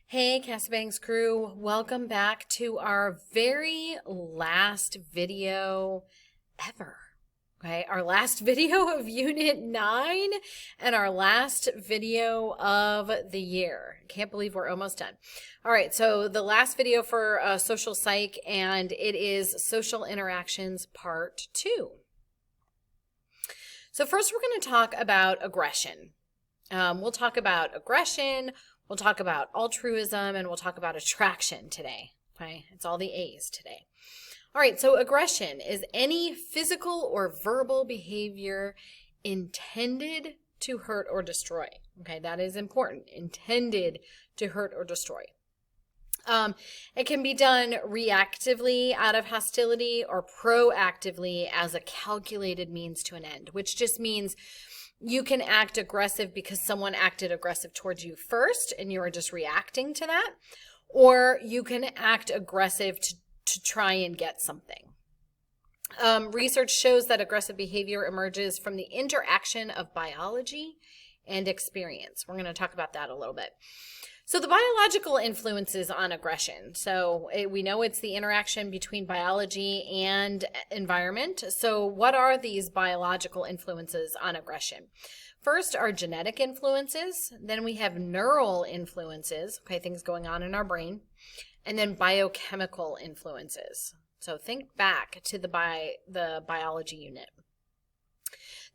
Hey, Casibang's crew, welcome back to our very last video ever. Okay, our last video of Unit 9 and our last video of the year. Can't believe we're almost done. All right, so the last video for social psych, and it is social interactions part 2. So first we're going to talk about aggression. We'll talk about aggression, we'll talk about altruism, and we'll talk about attraction today. Okay, it's all the A's today. All right, so aggression is any physical or verbal behavior intended to hurt or destroy. Okay, that is important. Intended to hurt or destroy. It can be done reactively out of hostility or proactively as a calculated means to an end, which just means you can act aggressive because someone acted aggressive towards you first and you are just reacting to that, or you can act aggressive to try and get something. Research shows that aggressive behavior emerges from the interaction of biology and experience. We're going to talk about that a little bit. So the biological influences on aggression. So we know it's the interaction between biology and environment. So what are these biological influences on aggression? First are genetic influences. Then we have neural influences, okay, things going on in our brain. And then biochemical influences. So think back to the biology unit.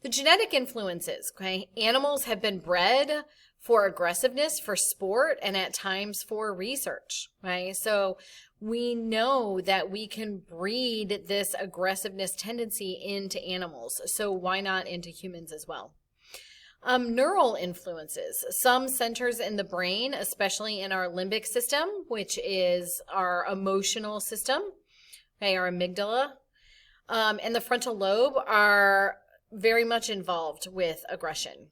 The genetic influences, okay, animals have been bred for aggressiveness, for sport, and at times for research, right? So we know that we can breed this aggressiveness tendency into animals. So why not into humans as well? Neural influences. Some centers in the brain, especially in our limbic system, which is our emotional system, okay, our amygdala, and the frontal lobe are very much involved with aggression.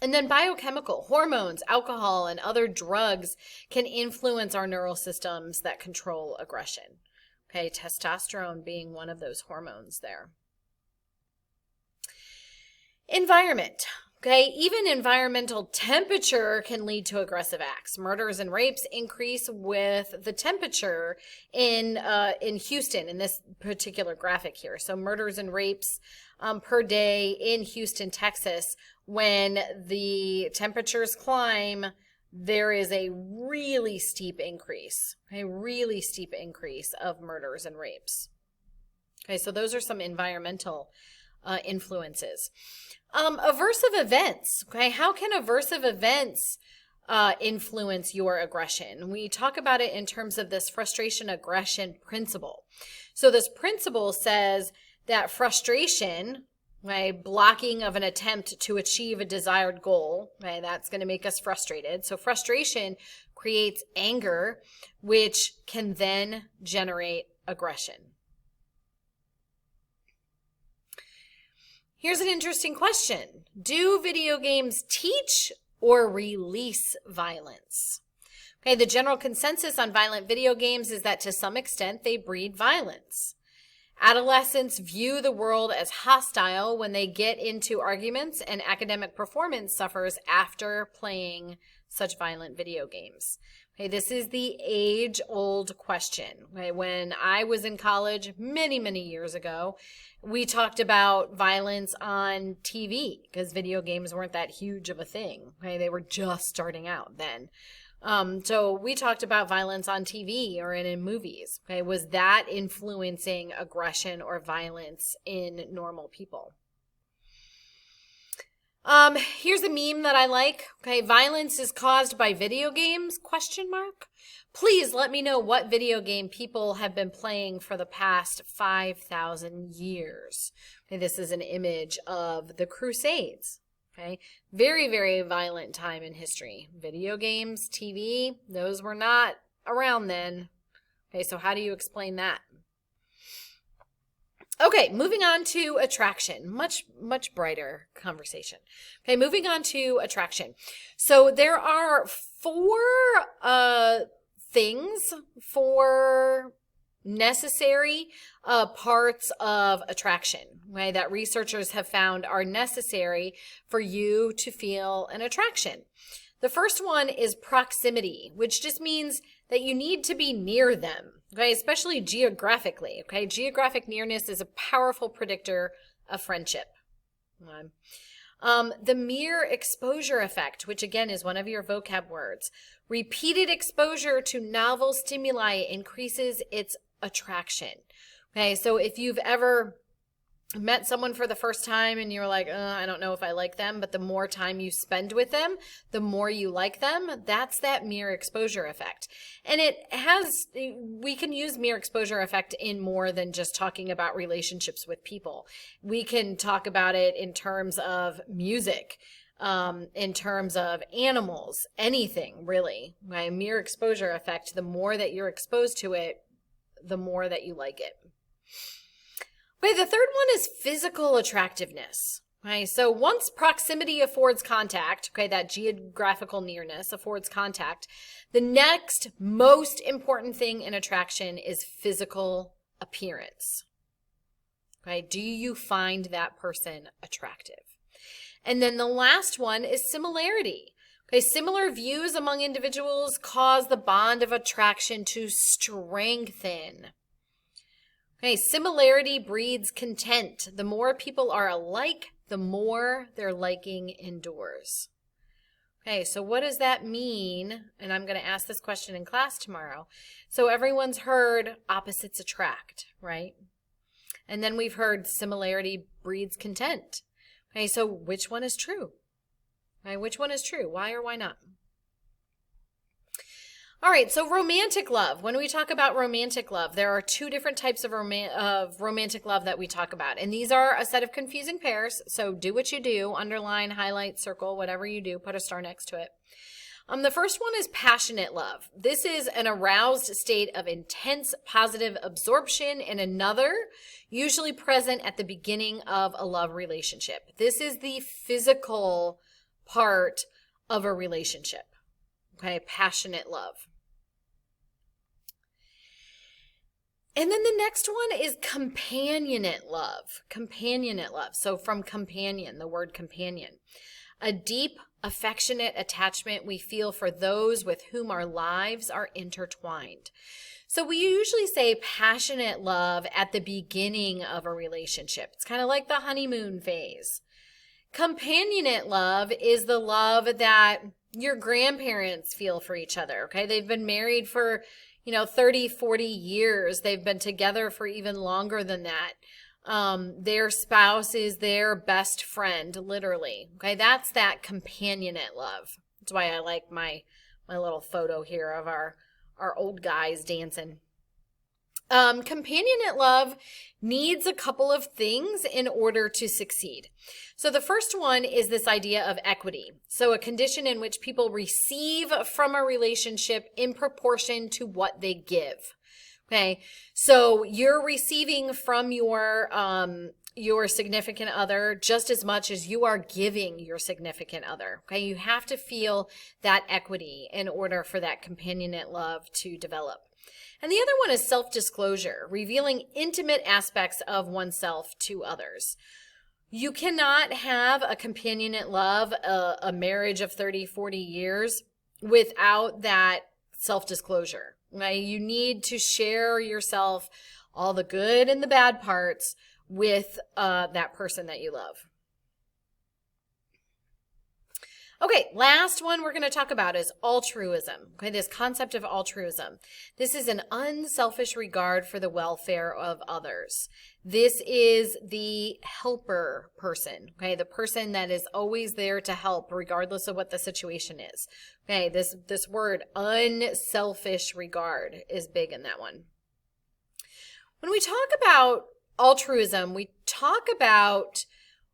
And then biochemical, hormones, alcohol, and other drugs can influence our neural systems that control aggression. Okay, testosterone being one of those hormones there. Environment. Okay, even environmental temperature can lead to aggressive acts. Murders and rapes increase with the temperature in Houston in this particular graphic here. So murders and rapes per day in Houston, Texas. When the temperatures climb, there is a really steep increase, of murders and rapes. Okay, so those are some environmental influences. Aversive events, okay? How can aversive events influence your aggression? We talk about it in terms of this frustration aggression principle. So this principle says that frustration, right, blocking of an attempt to achieve a desired goal, right, that's going to make us frustrated. So frustration creates anger, which can then generate aggression. Here's an interesting question. Do video games teach or release violence? Okay, the general consensus on violent video games is that to some extent they breed violence. Adolescents view the world as hostile when they get into arguments, and academic performance suffers after playing such violent video games. Okay, this is the age-old question. Okay, when I was in college many, many years ago, we talked about violence on TV because video games weren't that huge of a thing. Okay, they were just starting out then. So we talked about violence on TV or in movies. Okay, was that influencing aggression or violence in normal people? Here's a meme that I like. Okay, violence is caused by video games, ? Please let me know what video game people have been playing for the past 5,000 years. Okay, this is an image of the Crusades. Okay, very, very violent time in history. Video games, TV, those were not around then. Okay, so how do you explain that? Okay, moving on to attraction. Much brighter conversation. Okay, moving on to attraction. So there are four necessary parts of attraction, right, that researchers have found are necessary for you to feel an attraction. The first one is proximity, which just means that you need to be near them, okay, especially geographically, okay? Geographic nearness is a powerful predictor of friendship. The mere exposure effect, which again is one of your vocab words. Repeated exposure to novel stimuli increases its attraction. Okay, so if you've ever met someone for the first time and you're like, I don't know if I like them, but the more time you spend with them, the more you like them. That's that mere exposure effect. And we can use mere exposure effect in more than just talking about relationships with people. We can talk about it in terms of music, in terms of animals, anything really. My mere exposure effect, the more that you're exposed to it, the more that you like it. Okay, the third one is physical attractiveness. Okay, so once proximity affords contact, okay, that geographical nearness affords contact, the next most important thing in attraction is physical appearance. Okay, do you find that person attractive? And then the last one is similarity. Okay, similar views among individuals cause the bond of attraction to strengthen. Okay, similarity breeds content. The more people are alike, the more their liking endures. Okay, so what does that mean? And I'm going to ask this question in class tomorrow. So everyone's heard opposites attract, right? And then we've heard similarity breeds content. Okay, so which one is true? Okay, which one is true? Why or why not? All right, so romantic love. When we talk about romantic love, there are two different types of romantic love that we talk about. And these are a set of confusing pairs. So do what you do, underline, highlight, circle, whatever you do, put a star next to it. The first one is passionate love. This is an aroused state of intense positive absorption in another, usually present at the beginning of a love relationship. This is the physical part of a relationship. Okay, passionate love. And then the next one is companionate love. Companionate love. So from companion, the word companion. A deep, affectionate attachment we feel for those with whom our lives are intertwined. So we usually say passionate love at the beginning of a relationship. It's kind of like the honeymoon phase. Companionate love is the love that your grandparents feel for each other, okay? They've been married for, 30, 40 years. They've been together for even longer than that. Their spouse is their best friend, literally, okay? That's that companionate love. That's why I like my little photo here of our old guys dancing. Companionate love needs a couple of things in order to succeed. So the first one is this idea of equity. So a condition in which people receive from a relationship in proportion to what they give. Okay, so you're receiving from your significant other just as much as you are giving your significant other. Okay, you have to feel that equity in order for that companionate love to develop. And the other one is self-disclosure, revealing intimate aspects of oneself to others. You cannot have a companionate love, a marriage of 30, 40 years without that self-disclosure. Right? You need to share yourself, all the good and the bad parts, with that person that you love. Okay, last one we're going to talk about is altruism. Okay, this concept of altruism. This is an unselfish regard for the welfare of others. This is the helper person, okay, the person that is always there to help regardless of what the situation is. Okay, this word unselfish regard is big in that one. When we talk about altruism, we talk about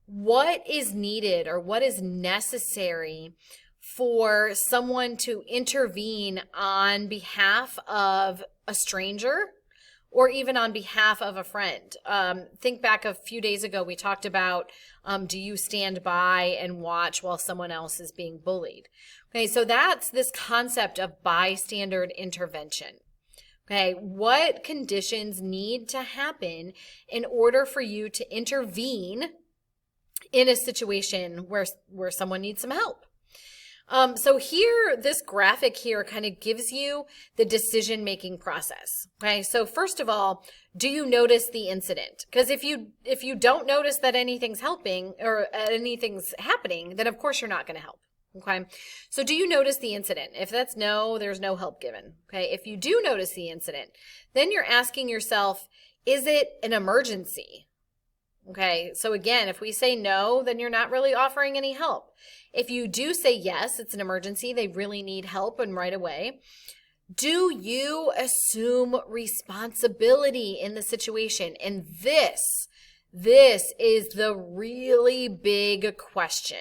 what is needed or what is necessary for someone to intervene on behalf of a stranger or even on behalf of a friend. Think back a few days ago, we talked about, do you stand by and watch while someone else is being bullied? Okay, so that's this concept of bystander intervention. Okay, what conditions need to happen in order for you to intervene in a situation where someone needs some help? So here, this graphic here kind of gives you the decision-making process. Okay, so first of all, do you notice the incident? Because if you don't notice that anything's helping or anything's happening, then of course you're not going to help. Okay, so do you notice the incident? If that's no, there's no help given. Okay, if you do notice the incident, then you're asking yourself, is it an emergency? Okay, so again, if we say no, then you're not really offering any help. If you do say yes, it's an emergency, they really need help and right away, do you assume responsibility in the situation? And this is the really big question.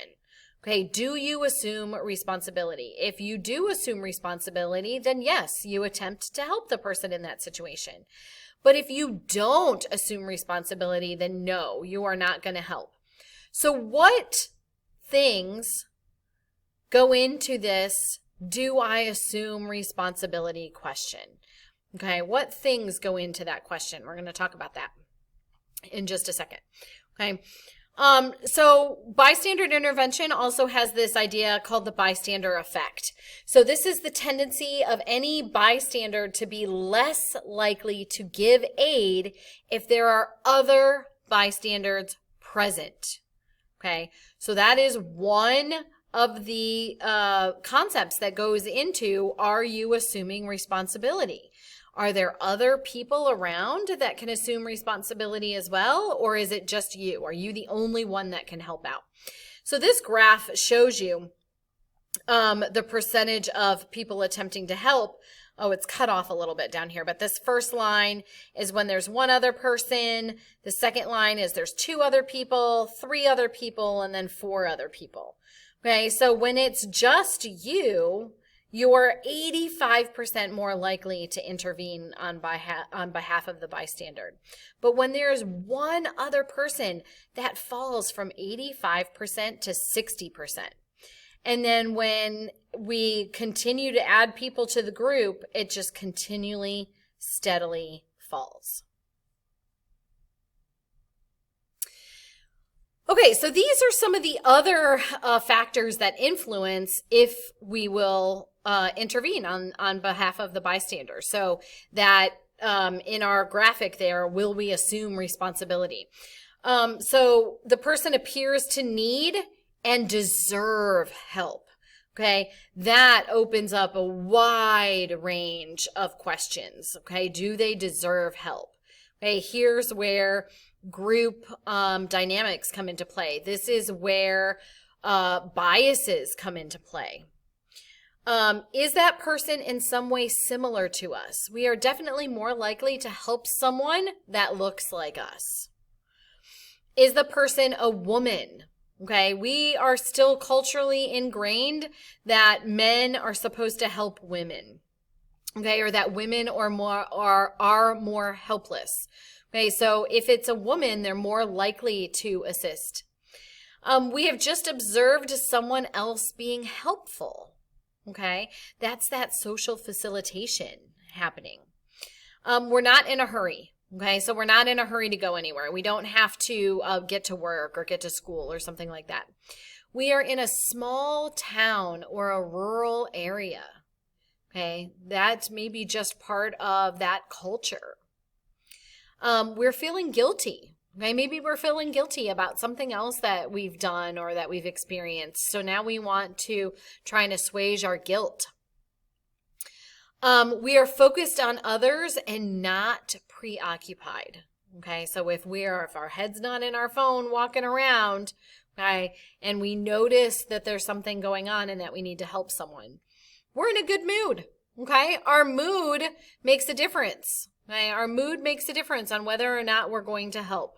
Okay, do you assume responsibility? If you do assume responsibility, then yes, you attempt to help the person in that situation. But if you don't assume responsibility, then no, you are not going to help. So what things go into this do I assume responsibility question? Okay, what things go into that question? We're going to talk about that in just a second. Okay. So bystander intervention also has this idea called the bystander effect. So this is the tendency of any bystander to be less likely to give aid if there are other bystanders present. Okay, so that is one of the concepts that goes into, are you assuming responsibility? Are there other people around that can assume responsibility as well? Or is it just you? Are you the only one that can help out? So this graph shows you the percentage of people attempting to help. Oh, it's cut off a little bit down here. But this first line is when there's one other person. The second line is there's 2 other people, 3 other people, and then 4 other people. Okay, so when it's just you, you're 85% more likely to intervene on behalf of the bystander. But when there's one other person, that falls from 85% to 60%. And then when we continue to add people to the group, it just continually, steadily falls. Okay, so these are some of the other factors that influence if we will intervene on behalf of the bystander. So that in our graphic there, will we assume responsibility? So the person appears to need and deserve help. Okay, that opens up a wide range of questions. Okay, do they deserve help? Okay, here's where group dynamics come into play. This is where biases come into play. Is that person in some way similar to us? We are definitely more likely to help someone that looks like us. Is the person a woman? Okay, we are still culturally ingrained that men are supposed to help women. Okay, or that women are more helpless. Okay, so if it's a woman, they're more likely to assist. We have just observed someone else being helpful. Okay, that's that social facilitation happening. We're not in a hurry. Okay, so we're not in a hurry to go anywhere. We don't have to get to work or get to school or something like that. We are in a small town or a rural area. Okay, that's maybe just part of that culture. We're feeling guilty. Okay, maybe we're feeling guilty about something else that we've done or that we've experienced. So now we want to try and assuage our guilt. We are focused on others and not preoccupied. Okay, so if our head's not in our phone walking around, okay, and we notice that there's something going on and that we need to help someone, we're in a good mood. Okay, our mood makes a difference. Okay? Our mood makes a difference on whether or not we're going to help.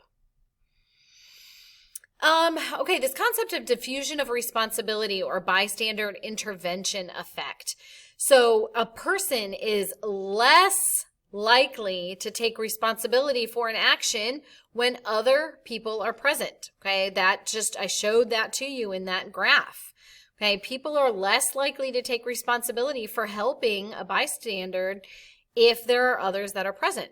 Okay, this concept of diffusion of responsibility or bystander intervention effect. So a person is less likely to take responsibility for an action when other people are present. Okay, I showed that to you in that graph. Okay, people are less likely to take responsibility for helping a bystander if there are others that are present.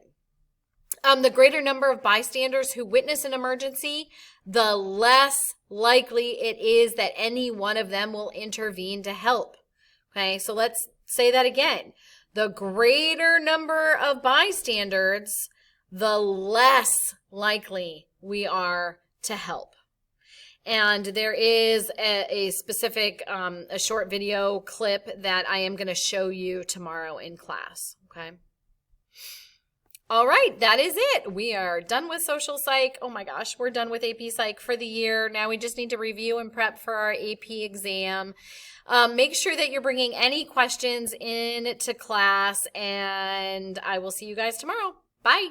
The greater number of bystanders who witness an emergency, the less likely it is that any one of them will intervene to help. Okay, so let's say that again. The greater number of bystanders, the less likely we are to help. And there is a specific, a short video clip that I am going to show you tomorrow in class. Okay. All right, that is it. We are done with social psych. Oh my gosh, we're done with AP Psych for the year. Now we just need to review and prep for our AP exam. Make sure that you're bringing any questions in to class, and I will see you guys tomorrow. Bye.